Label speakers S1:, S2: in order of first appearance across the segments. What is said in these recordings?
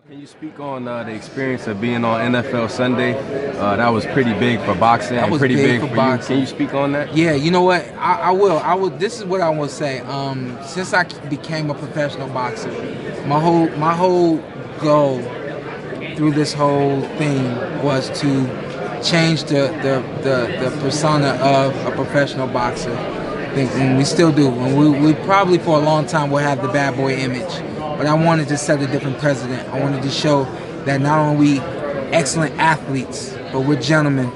S1: Can you speak on the experience of being on NFL Sunday? That was pretty big for boxing.
S2: That was
S1: pretty big
S2: for
S1: for
S2: boxing.
S1: you. Can you speak on that?
S2: Yeah, you know what? I will. This is what I will say. Since I became a professional boxer, my whole goal through this whole thing was to change the persona of a professional boxer. And we still do. And we probably for a long time will have the bad boy image. But I wanted to set a different precedent. I wanted to show that not only excellent athletes, but we're gentlemen.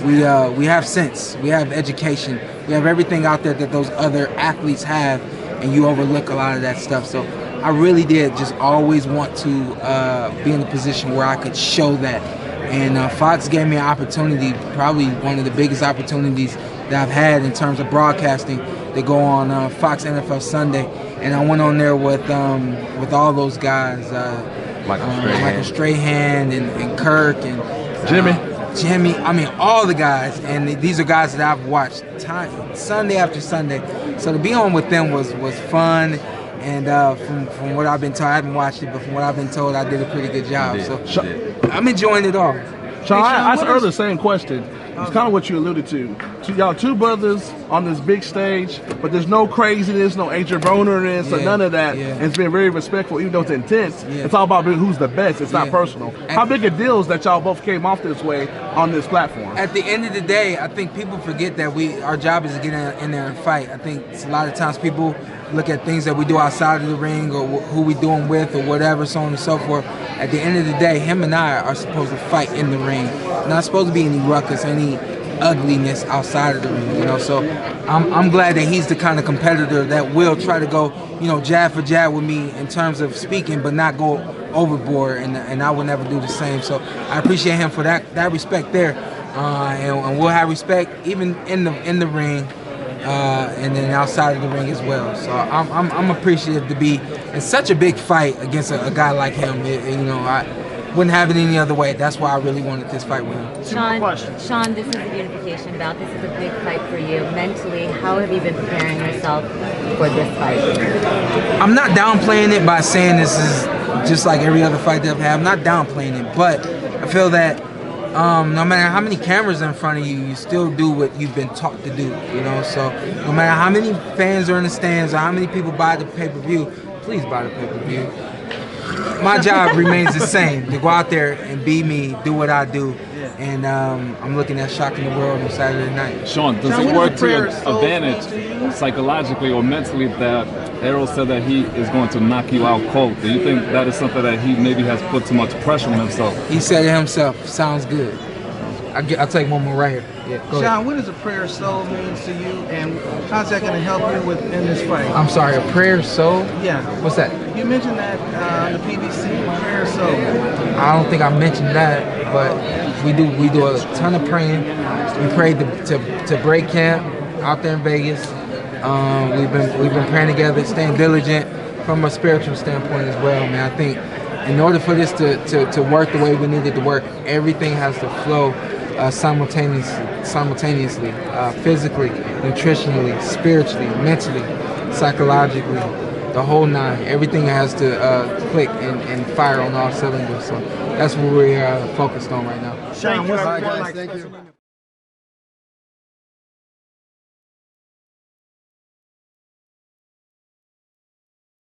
S2: We have sense, we have education, we have everything out there that those other athletes have, and you overlook a lot of that stuff. So I really did just always want to be in a position where I could show that. And Fox gave me an opportunity, probably one of the biggest opportunities that I've had in terms of broadcasting, to go on Fox NFL Sunday. And I went on there with all those guys, Michael Strahan and Kirk and Jimmy. I mean, all the guys. And these are guys that I've watched Sunday after Sunday. So to be on with them was fun. And from what I've been told, I haven't watched it, but from what I've been told, I did a pretty good job. So I'm enjoying it all.
S3: Shawn, I asked earlier the same question. It's kind of what you alluded to. Y'all two brothers on this big stage, but there's no craziness, no Adrian Broner-ness, or none of that. And it's been very respectful, even though it's intense. It's all about who's the best. It's not personal. How big a deal is that y'all both came off this way on this platform?
S2: At the end of the day, I think people forget that our job is to get in there and fight. I think a lot of times people look at things that we do outside of the ring or who we doing with or whatever, so on and so forth. At the end of the day, him and I are supposed to fight in the ring. Not supposed to be any ruckus, any ugliness outside of the ring, you know. So I'm glad that he's the kind of competitor that will try to go, you know, jab for jab with me in terms of speaking, but not go overboard, and I will never do the same. So I appreciate him for that respect there, and we'll have respect even in the ring. And then outside of the ring as well. So I'm appreciative to be in such a big fight against a guy like him. You know, I wouldn't have it any other way. That's why I really wanted this fight with him.
S4: Shawn, this is a unification bout. This is a big fight for you. Mentally, how have you been preparing yourself for this fight?
S2: I'm not downplaying it by saying this is just like every other fight that I've had. I'm not downplaying it, but I feel that no matter how many cameras are in front of you, you still do what you've been taught to do, you know. So no matter how many fans are in the stands or how many people buy the pay-per-view, please buy the pay-per-view. My job remains the same, to go out there and be me, do what I do. And I'm looking at shocking the world on Saturday night.
S5: Shawn, does it work to your advantage psychologically or mentally that Errol said that he is going to knock you out cold? Do you think that is something that he maybe has put too much pressure on himself?
S2: He said it himself. Sounds good. I'll take one more right here. Yeah, go
S6: Shawn,
S2: ahead.
S6: what does a prayer of soul means to you, and how's that going to help you in this fight?
S2: I'm sorry, a prayer of soul?
S6: Yeah.
S2: What's that?
S6: You mentioned that on the PBC, prayer of soul.
S2: I don't think I mentioned that, but we do a ton of praying. We prayed to break camp out there in Vegas. We've been praying together, staying diligent from a spiritual standpoint as well, man. I think in order for this to work the way we need it to work, everything has to flow simultaneously, physically, nutritionally, spiritually, mentally, psychologically, the whole nine. Everything has to click and fire on all cylinders. So that's what we're focused on right now.
S6: Shawn,
S1: All right, guys, thank you.